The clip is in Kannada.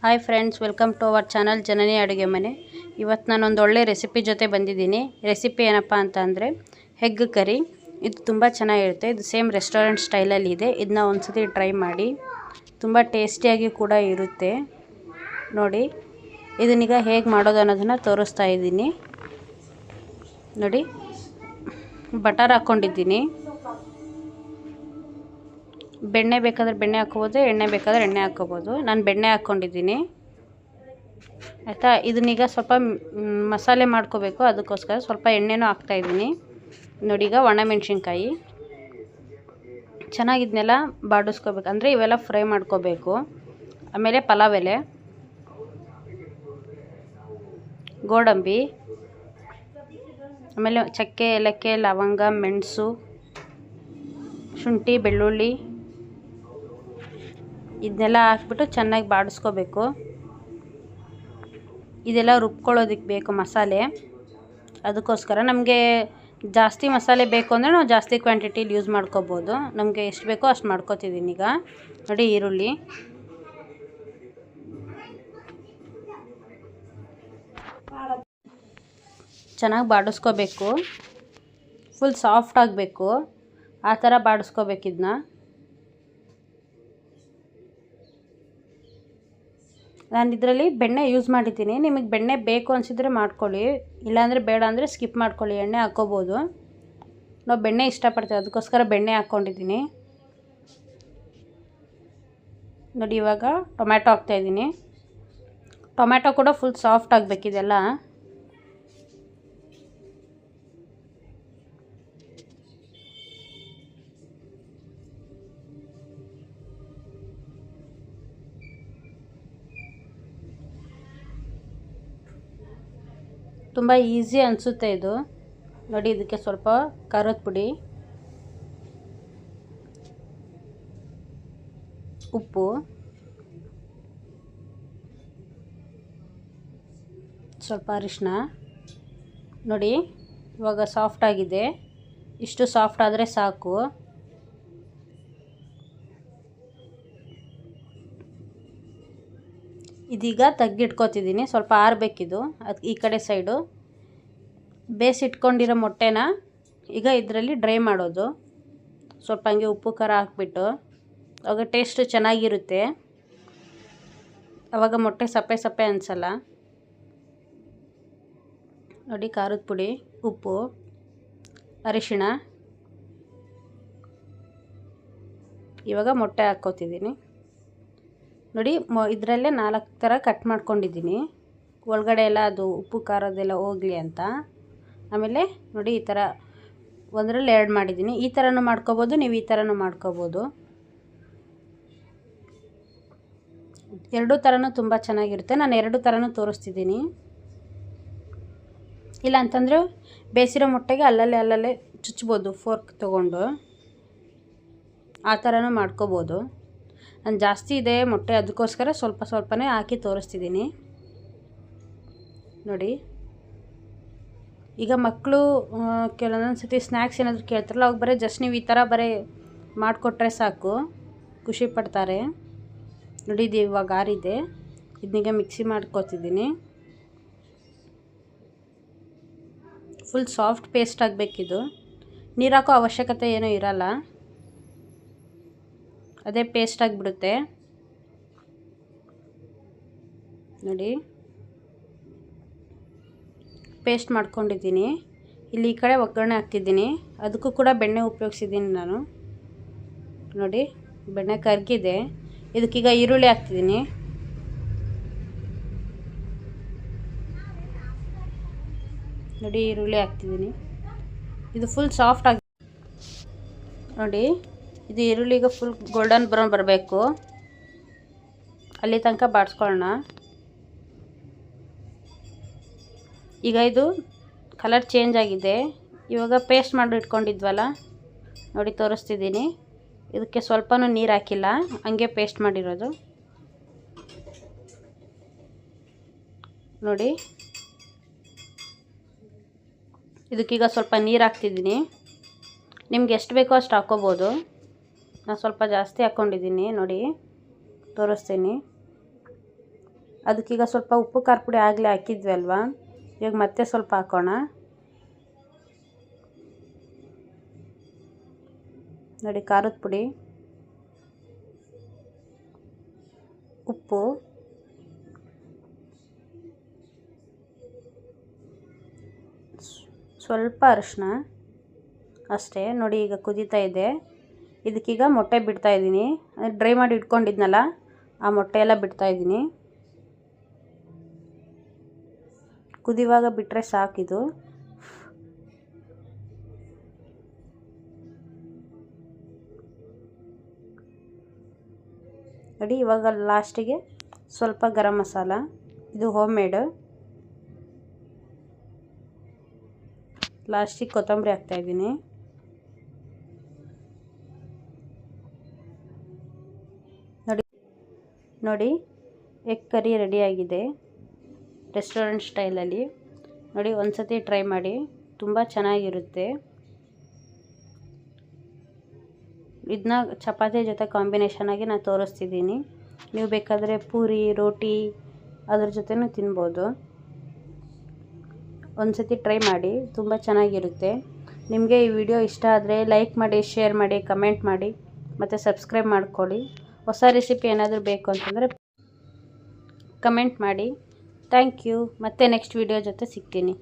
Hi friends, welcome to our channel Janani ಅಡುಗೆ ಮನೆ. ಇವತ್ತು ನಾನೊಂದು ಒಳ್ಳೆ ರೆಸಿಪಿ ಜೊತೆ ಬಂದಿದ್ದೀನಿ. ರೆಸಿಪಿ ಏನಪ್ಪ ಅಂತ ಅಂದರೆ ಎಗ್ ಕರಿ. ಇದು ತುಂಬ ಚೆನ್ನಾಗಿರುತ್ತೆ. ಇದು ಸೇಮ್ ರೆಸ್ಟೋರೆಂಟ್ ಸ್ಟೈಲಲ್ಲಿ ಇದೆ. ಇದನ್ನ ಒಂದ್ಸತಿ ಟ್ರೈ ಮಾಡಿ, ತುಂಬ ಟೇಸ್ಟಿಯಾಗಿ ಕೂಡ ಇರುತ್ತೆ. ನೋಡಿ, ಇದನ್ನೀಗ ಹೇಗೆ ಮಾಡೋದು ಅನ್ನೋದನ್ನು ತೋರಿಸ್ತಾ ಇದ್ದೀನಿ. ನೋಡಿ, ಬಟರ್ ಹಾಕ್ಕೊಂಡಿದ್ದೀನಿ. ಬೆಣ್ಣೆ ಬೇಕಾದರೆ ಬೆಣ್ಣೆ ಹಾಕ್ಕೋಬೋದು, ಎಣ್ಣೆ ಬೇಕಾದರೆ ಎಣ್ಣೆ ಹಾಕ್ಕೋಬೋದು. ನಾನು ಬೆಣ್ಣೆ ಹಾಕ್ಕೊಂಡಿದ್ದೀನಿ, ಆಯಿತಾ. ಇದನ್ನೀಗ ಸ್ವಲ್ಪ ಮಸಾಲೆ ಮಾಡ್ಕೋಬೇಕು, ಅದಕ್ಕೋಸ್ಕರ ಸ್ವಲ್ಪ ಎಣ್ಣೆನೂ ಹಾಕ್ತಾಯಿದ್ದೀನಿ. ನೋಡಿ, ಈಗ ಒಣಮೆಣ್ಸಿನ್ಕಾಯಿ ಚೆನ್ನಾಗಿದ್ನೆಲ್ಲ ಬಾಡಿಸ್ಕೋಬೇಕು, ಅಂದರೆ ಇವೆಲ್ಲ ಫ್ರೈ ಮಾಡ್ಕೋಬೇಕು. ಆಮೇಲೆ ಪಲಾವ್ ಎಲೆ, ಗೋಡಂಬಿ, ಆಮೇಲೆ ಚಕ್ಕೆ, ಏಲಕ್ಕಿ, ಲವಂಗ, ಮೆಣಸು, ಶುಂಠಿ, ಬೆಳ್ಳುಳ್ಳಿ, ಇದನ್ನೆಲ್ಲ ಹಾಕ್ಬಿಟ್ಟು ಚೆನ್ನಾಗಿ ಬಾಡಿಸ್ಕೋಬೇಕು. ಇದೆಲ್ಲ ರುಬ್ಕೊಳ್ಳೋದಕ್ಕೆ ಬೇಕು ಮಸಾಲೆ. ಅದಕ್ಕೋಸ್ಕರ ನಮಗೆ ಜಾಸ್ತಿ ಮಸಾಲೆ ಬೇಕು ಅಂದರೆ ನಾವು ಜಾಸ್ತಿ ಕ್ವಾಂಟಿಟಿಲಿ ಯೂಸ್ ಮಾಡ್ಕೋಬೋದು. ನಮಗೆ ಎಷ್ಟು ಬೇಕೋ ಅಷ್ಟು ಮಾಡ್ಕೋತಿದ್ದೀನಿ. ಈಗ ನೋಡಿ, ಈರುಳ್ಳಿ, ಚೆನ್ನಾಗಿ ಬಾಡಿಸ್ಕೋಬೇಕು. ಫುಲ್ ಸಾಫ್ಟ್ ಆಗಬೇಕು, ಆ ಥರ ಬಾಡಿಸ್ಕೋಬೇಕು ಇದನ್ನ. ನಾನು ಇದರಲ್ಲಿ ಬೆಣ್ಣೆ ಯೂಸ್ ಮಾಡಿದ್ದೀನಿ. ನಿಮಗೆ ಬೆಣ್ಣೆ ಬೇಕು ಅನಿಸಿದರೆ ಮಾಡ್ಕೊಳ್ಳಿ, ಇಲ್ಲಾಂದರೆ ಬೇಡ ಅಂದರೆ ಸ್ಕಿಪ್ ಮಾಡ್ಕೊಳ್ಳಿ. ಎಣ್ಣೆ ಹಾಕ್ಕೋಬೋದು. ನಾವು ಬೆಣ್ಣೆ ಇಷ್ಟಪಡ್ತೀವಿ, ಅದಕ್ಕೋಸ್ಕರ ಬೆಣ್ಣೆ ಹಾಕ್ಕೊಂಡಿದ್ದೀನಿ. ನೋಡಿ, ಇವಾಗ ಟೊಮ್ಯಾಟೊ ಹಾಕ್ತಾಯಿದ್ದೀನಿ. ಟೊಮ್ಯಾಟೊ ಕೂಡ ಫುಲ್ ಸಾಫ್ಟ್ ಆಗಬೇಕಿದೆಲ್ಲ. ತುಂಬ ಈಸಿ ಅನಿಸುತ್ತೆ ಇದು. ನೋಡಿ, ಇದಕ್ಕೆ ಸ್ವಲ್ಪ ಖಾರದ ಪುಡಿ, ಉಪ್ಪು, ಸ್ವಲ್ಪ ಅರಿಶಿನ. ನೋಡಿ, ಇವಾಗ ಸಾಫ್ಟ್ ಆಗಿದೆ. ಇಷ್ಟು ಸಾಫ್ಟ್ ಆದರೆ ಸಾಕು. ಇದೀಗ ತೆಗ್ದಿಟ್ಕೋತಿದ್ದೀನಿ. ಸ್ವಲ್ಪ ಆರಬೇಕಿದು. ಅದು ಈ ಕಡೆ ಸೈಡು ಬೇಯಿಸಿಟ್ಕೊಂಡಿರೋ ಮೊಟ್ಟೆನ ಈಗ ಇದರಲ್ಲಿ ಡ್ರೈ ಮಾಡೋದು. ಸ್ವಲ್ಪ ಹಂಗೆ ಉಪ್ಪು ಖಾರ ಹಾಕ್ಬಿಟ್ಟು, ಆವಾಗ ಟೇಸ್ಟ್ ಚೆನ್ನಾಗಿರುತ್ತೆ. ಆವಾಗ ಮೊಟ್ಟೆ ಸಪ್ಪೆ ಸಪ್ಪೆ ಅನಿಸಲ್ಲ. ನೋಡಿ, ಖಾರದ ಪುಡಿ, ಉಪ್ಪು, ಅರಿಶಿಣ. ಇವಾಗ ಮೊಟ್ಟೆ ಹಾಕ್ಕೋತಿದ್ದೀನಿ. ನೋಡಿ, ಇದರಲ್ಲೇ 4 ಥರ ಕಟ್ ಮಾಡ್ಕೊಂಡಿದ್ದೀನಿ, ಒಳಗಡೆ ಎಲ್ಲ ಅದು ಉಪ್ಪು ಖಾರದೆಲ್ಲ ಹೋಗಲಿ ಅಂತ. ಆಮೇಲೆ ನೋಡಿ, ಈ ಥರ ಒಂದರಲ್ಲಿ 2 ಮಾಡಿದ್ದೀನಿ. ಈ ಥರನೂ ಮಾಡ್ಕೋಬೋದು, ನೀವು ಈ ಥರನೂ ಮಾಡ್ಕೋಬೋದು. ಎರಡೂ ಥರನೂ ತುಂಬ ಚೆನ್ನಾಗಿರುತ್ತೆ. ನಾನು 2 ಥರನೂ ತೋರಿಸ್ತಿದ್ದೀನಿ. ಇಲ್ಲ ಅಂತಂದರೆ ಬೇಯಿಸಿರೋ ಮೊಟ್ಟೆಗೆ ಅಲ್ಲಲ್ಲೇ ಚುಚ್ಬೋದು ಫೋರ್ಕ್ ತೊಗೊಂಡು, ಆ ಥರನೂ ಮಾಡ್ಕೋಬೋದು. ನಾನು ಜಾಸ್ತಿ ಇದೆ ಮೊಟ್ಟೆ, ಅದಕ್ಕೋಸ್ಕರ ಸ್ವಲ್ಪ ಸ್ವಲ್ಪನೇ ಹಾಕಿ ತೋರಿಸ್ತಿದ್ದೀನಿ. ನೋಡಿ, ಈಗ ಮಕ್ಕಳು ಕೆಲವೊಂದೊಂದು ಸತಿ ಸ್ನ್ಯಾಕ್ಸ್ ಏನಾದರೂ ಕೇಳ್ತಾರಲ್ಲ, ಅವಾಗ ಬರೀ ಜಸ್ಟ್ ನೀವು ಈ ಥರ ಬರೀ ಮಾಡಿಕೊಟ್ರೆ ಸಾಕು, ಖುಷಿ ಪಡ್ತಾರೆ. ನೋಡಿ, ಇದು ಇವಾಗ ಆರಿದೆ. ಇದನ್ನೀಗ ಮಿಕ್ಸಿ ಮಾಡ್ಕೊತಿದ್ದೀನಿ. ಫುಲ್ ಸಾಫ್ಟ್ ಪೇಸ್ಟ್ ಆಗಬೇಕಿದು. ನೀರು ಹಾಕೋ ಅವಶ್ಯಕತೆ ಏನೂ ಇರಲ್ಲ, ಅದೇ ಪೇಸ್ಟ್ ಆಗಿಬಿಡುತ್ತೆ. ನೋಡಿ, ಪೇಸ್ಟ್ ಮಾಡ್ಕೊಂಡಿದ್ದೀನಿ. ಇಲ್ಲಿ ಈ ಕಡೆ ಒಗ್ಗರಣೆ ಹಾಕ್ತಿದ್ದೀನಿ. ಅದಕ್ಕೂ ಕೂಡ ಬೆಣ್ಣೆ ಉಪಯೋಗಿಸಿದ್ದೀನಿ ನಾನು. ನೋಡಿ, ಬೆಣ್ಣೆ ಕರಗಿದೆ. ಇದಕ್ಕೀಗ ಈರುಳ್ಳಿ ಹಾಕ್ತಿದ್ದೀನಿ. ನೋಡಿ, ಈರುಳ್ಳಿ ಹಾಕ್ತಿದ್ದೀನಿ. ಇದು ಫುಲ್ ಸಾಫ್ಟ್ ಆಗಿ, ನೋಡಿ, ಇದು ಈರುಳ್ಳಿಗೆ ಫುಲ್ ಗೋಲ್ಡನ್ ಬ್ರೌನ್ ಬರಬೇಕು, ಅಲ್ಲಿ ತನಕ ಬಾಡಿಸ್ಕೊಳ್ಳೋಣ. ಈಗ ಇದು ಕಲರ್ ಚೇಂಜ್ ಆಗಿದೆ. ಇವಾಗ ಪೇಸ್ಟ್ ಮಾಡಿ ಇಟ್ಕೊಂಡಿದ್ವಲ್ಲ, ನೋಡಿ ತೋರಿಸ್ತಿದ್ದೀನಿ. ಇದಕ್ಕೆ ಸ್ವಲ್ಪನೂ ನೀರು ಹಾಕಿಲ್ಲ, ಹಂಗೆ ಪೇಸ್ಟ್ ಮಾಡಿರೋದು. ನೋಡಿ, ಇದಕ್ಕೀಗ ಸ್ವಲ್ಪ ನೀರು ಹಾಕ್ತಿದ್ದೀನಿ. ನಿಮ್ಗೆ ಎಷ್ಟು ಬೇಕೋ ಅಷ್ಟು ಹಾಕ್ಕೋಬೋದು. ನಾನು ಸ್ವಲ್ಪ ಜಾಸ್ತಿ ಹಾಕ್ಕೊಂಡಿದ್ದೀನಿ. ನೋಡಿ, ತೋರಿಸ್ತೀನಿ. ಅದಕ್ಕೀಗ ಸ್ವಲ್ಪ ಉಪ್ಪು ಖಾರ ಪುಡಿ ಆಗಲೇ ಹಾಕಿದ್ವಿ ಅಲ್ವಾ, ಇವಾಗ ಮತ್ತೆ ಸ್ವಲ್ಪ ಹಾಕೋಣ. ನೋಡಿ, ಖಾರದ ಪುಡಿ, ಉಪ್ಪು, ಸ್ವಲ್ಪ ಅರಿಶಿನ ಅಷ್ಟೇ. ನೋಡಿ, ಈಗ ಕುದೀತಾ ಇದೆ. ಇದಕ್ಕೀಗ ಮೊಟ್ಟೆ ಬಿಡ್ತಾ ಇದ್ದೀನಿ. ಡ್ರೈ ಮಾಡಿ ಇಟ್ಕೊಂಡಿದ್ನಲ್ಲ, ಆ ಮೊಟ್ಟೆ ಎಲ್ಲ ಬಿಡ್ತಾ ಇದ್ದೀನಿ. ಕುದಿವಾಗ ಬಿಟ್ಟರೆ ಸಾಕಿದು. ನೋಡಿ, ಇವಾಗ ಲಾಸ್ಟಿಗೆ ಸ್ವಲ್ಪ ಗರಂ ಮಸಾಲ, ಇದು ಹೋಮ್ ಮೇಡ್. ಲಾಸ್ಟಿಗೆ ಕೊತ್ತಂಬರಿ ಹಾಕ್ತಾಯಿದ್ದೀನಿ. ನೋಡಿ, ಎಗ್ ಕರಿ ರೆಡಿಯಾಗಿದೆ ರೆಸ್ಟೋರೆಂಟ್ ಸ್ಟೈಲಲ್ಲಿ. ನೋಡಿ, ಒಂದ್ಸತಿ ಟ್ರೈ ಮಾಡಿ, ತುಂಬ ಚೆನ್ನಾಗಿರುತ್ತೆ. ಇದನ್ನ ಚಪಾತಿ ಜೊತೆ ಕಾಂಬಿನೇಷನ್ ಆಗಿ ನಾನು ತೋರಿಸ್ತಿದ್ದೀನಿ. ನೀವು ಬೇಕಾದರೆ ಪೂರಿ, ರೋಟಿ ಅದ್ರ ಜೊತೆನೂ ತಿನ್ಬೋದು. ಒಂದ್ಸತಿ ಟ್ರೈ ಮಾಡಿ, ತುಂಬ ಚೆನ್ನಾಗಿರುತ್ತೆ. ನಿಮಗೆ ಈ ವಿಡಿಯೋ ಇಷ್ಟ ಆದರೆ ಲೈಕ್ ಮಾಡಿ, ಶೇರ್ ಮಾಡಿ, ಕಮೆಂಟ್ ಮಾಡಿ ಮತ್ತು ಸಬ್ಸ್ಕ್ರೈಬ್ ಮಾಡ್ಕೊಳ್ಳಿ. ಹೊಸ ರೆಸಿಪಿ ಏನಾದರೂ ಬೇಕು ಅಂತಂದರೆ ಕಮೆಂಟ್ ಮಾಡಿ. Thank you. ಮತ್ತೆ ನೆಕ್ಸ್ಟ್ ವಿಡಿಯೋ ಜೊತೆ ಸಿಗ್ತೀನಿ.